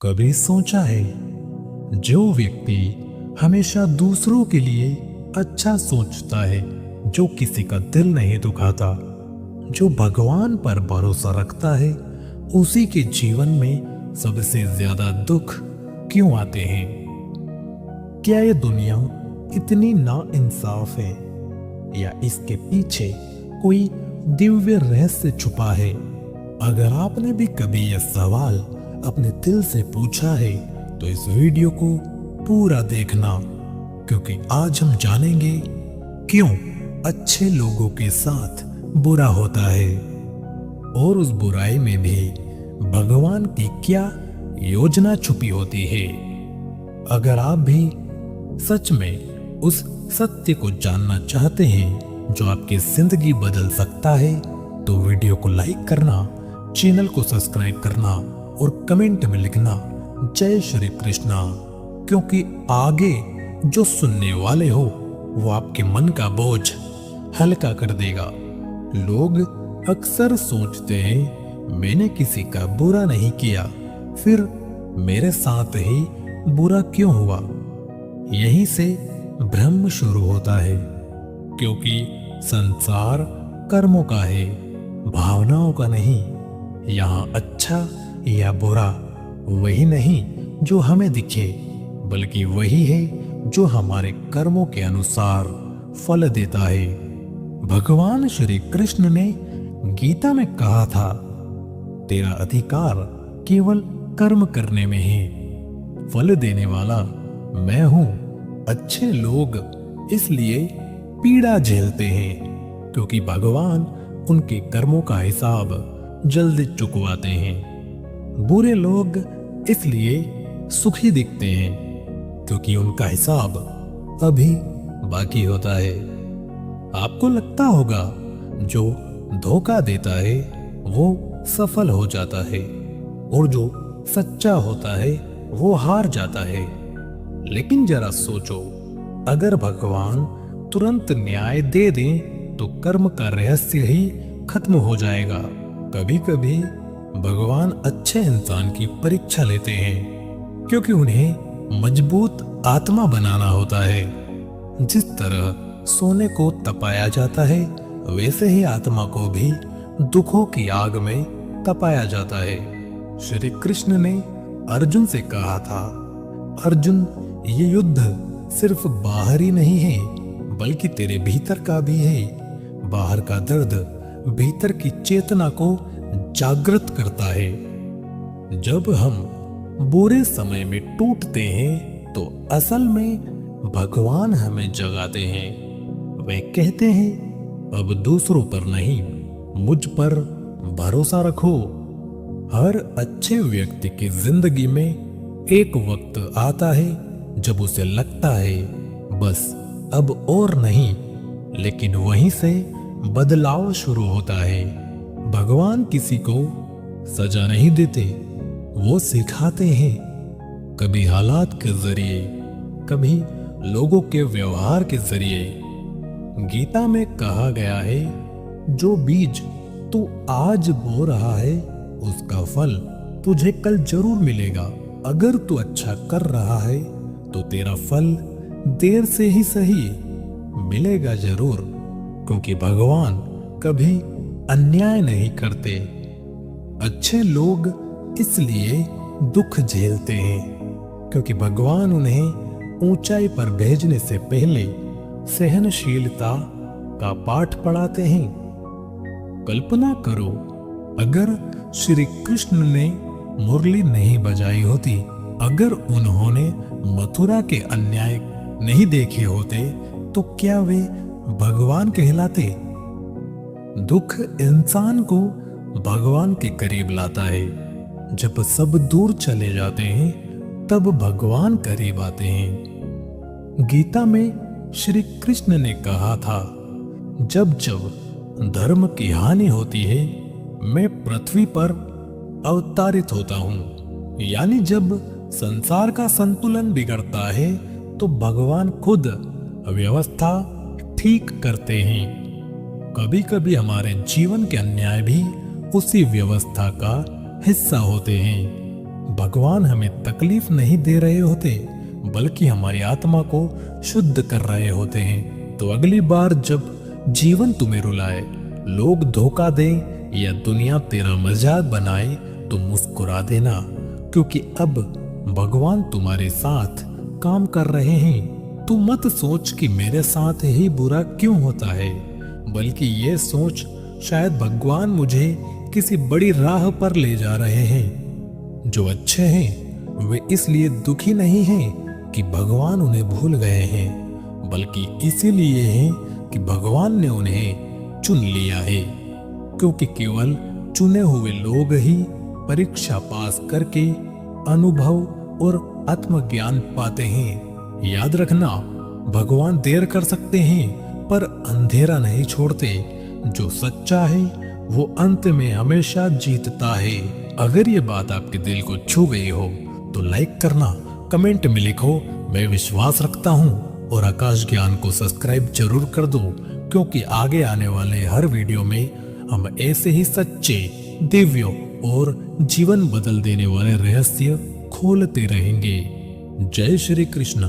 कभी सोचा है, जो व्यक्ति हमेशा दूसरों के लिए अच्छा सोचता है, जो किसी का दिल नहीं दुखाता, जो भगवान पर भरोसा रखता है, उसी के जीवन में सबसे ज्यादा दुख क्यों आते हैं? क्या ये दुनिया इतनी नाइंसाफ है या इसके पीछे कोई दिव्य रहस्य छुपा है? अगर आपने भी कभी यह सवाल अपने दिल से पूछा है तो इस वीडियो को पूरा देखना, क्योंकि आज हम जानेंगे क्यों अच्छे लोगों के साथ बुरा होता है और उस बुराई में भी भगवान की क्या योजना छुपी होती है। अगर आप भी सच में उस सत्य को जानना चाहते हैं जो आपकी जिंदगी बदल सकता है, तो वीडियो को लाइक करना, चैनल को सब्सक्राइब करना और कमेंट में लिखना जय श्री कृष्णा, क्योंकि आगे जो सुनने वाले हो वो आपके मन का बोझ हल्का कर देगा। लोग अक्सर सोचते हैं मैंने किसी का बुरा नहीं किया, फिर मेरे साथ ही बुरा क्यों हुआ? यहीं से भ्रम शुरू होता है, क्योंकि संसार कर्मों का है, भावनाओं का नहीं। यहाँ अच्छा या बुरा वही नहीं जो हमें दिखे, बल्कि वही है जो हमारे कर्मों के अनुसार फल देता है। भगवान श्री कृष्ण ने गीता में कहा था, तेरा अधिकार केवल कर्म करने में है, फल देने वाला मैं हूं। अच्छे लोग इसलिए पीड़ा झेलते हैं क्योंकि भगवान उनके कर्मों का हिसाब जल्दी चुकवाते हैं। बुरे लोग इसलिए सुखी दिखते हैं क्योंकि उनका हिसाब अभी बाकी होता है। आपको लगता होगा जो धोखा देता है वो सफल हो जाता है और जो सच्चा होता है वो हार जाता है। लेकिन जरा सोचो, अगर भगवान तुरंत न्याय दे दें तो कर्म का रहस्य ही खत्म हो जाएगा। कभी कभी भगवान अच्छे इंसान की परीक्षा लेते हैं क्योंकि उन्हें मजबूत आत्मा बनाना होता है। जिस तरह सोने को तपाया जाता है, वैसे ही आत्मा को भी दुखों की आग में तपाया जाता है। श्री कृष्ण ने अर्जुन से कहा था, अर्जुन, ये युद्ध सिर्फ बाहर ही नहीं है बल्कि तेरे भीतर का भी है। बाहर का दर्द भीतर की चेतना को जागृत करता है। जब हम बुरे समय में टूटते हैं तो असल में भगवान हमें जगाते हैं। वे कहते हैं, अब दूसरों पर नहीं, मुझ पर भरोसा रखो। हर अच्छे व्यक्ति की जिंदगी में एक वक्त आता है जब उसे लगता है बस अब और नहीं, लेकिन वहीं से बदलाव शुरू होता है। भगवान किसी को सजा नहीं देते, वो सिखाते हैं, कभी हालात के जरिए, कभी लोगों के व्यवहार के जरिए। गीता में कहा गया है, जो बीज तू आज बो रहा है उसका फल तुझे कल जरूर मिलेगा। अगर तू अच्छा कर रहा है तो तेरा फल देर से ही सही मिलेगा जरूर, क्योंकि भगवान कभी अन्याय नहीं करते। अच्छे लोग इसलिए दुख झेलते हैं क्योंकि भगवान उन्हें ऊंचाई पर भेजने से पहले सहनशीलता का पाठ पढ़ाते हैं। कल्पना करो, अगर श्री कृष्ण ने मुरली नहीं बजाई होती, अगर उन्होंने मथुरा के अन्याय नहीं देखे होते, तो क्या वे भगवान कहलाते? दुख इंसान को भगवान के करीब लाता है। जब सब दूर चले जाते हैं तब भगवान करीब आते हैं। गीता में श्री कृष्ण ने कहा था, जब जब धर्म की हानि होती है मैं पृथ्वी पर अवतारित होता हूँ। यानी जब संसार का संतुलन बिगड़ता है तो भगवान खुद व्यवस्था ठीक करते हैं। कभी कभी हमारे जीवन के अन्याय भी उसी व्यवस्था का हिस्सा होते हैं। भगवान हमें तकलीफ नहीं दे रहे होते, बल्कि हमारी आत्मा को शुद्ध कर रहे होते हैं। तो अगली बार जब जीवन तुम्हें रुलाए, लोग धोखा दें या दुनिया तेरा मजाक बनाए, तो मुस्कुरा देना, क्योंकि अब भगवान तुम्हारे साथ काम कर रहे हैं। तू मत सोच कि मेरे साथ ही बुरा क्यों होता है, बल्कि ये सोच शायद भगवान मुझे किसी बड़ी राह पर ले जा रहे हैं। जो अच्छे हैं वे इसलिए दुखी नहीं हैं कि भगवान उन्हें भूल गए हैं, बल्कि इसीलिए हैं कि भगवान ने उन्हें चुन लिया है। क्योंकि केवल चुने हुए लोग ही परीक्षा पास करके अनुभव और आत्मज्ञान पाते हैं। याद रखना, भगवान देर कर सकते हैं पर अंधेरा नहीं छोड़ते। जो सच्चा है वो अंत में हमेशा जीतता है। अगर ये बात आपके दिल को छू गई हो तो लाइक करना, कमेंट में लिखो मैं विश्वास रखता हूँ, और आकाश ज्ञान को सब्सक्राइब जरूर कर दो, क्योंकि आगे आने वाले हर वीडियो में हम ऐसे ही सच्चे, दिव्य और जीवन बदल देने वाले रहस्य खोलते रहेंगे। जय श्री कृष्ण।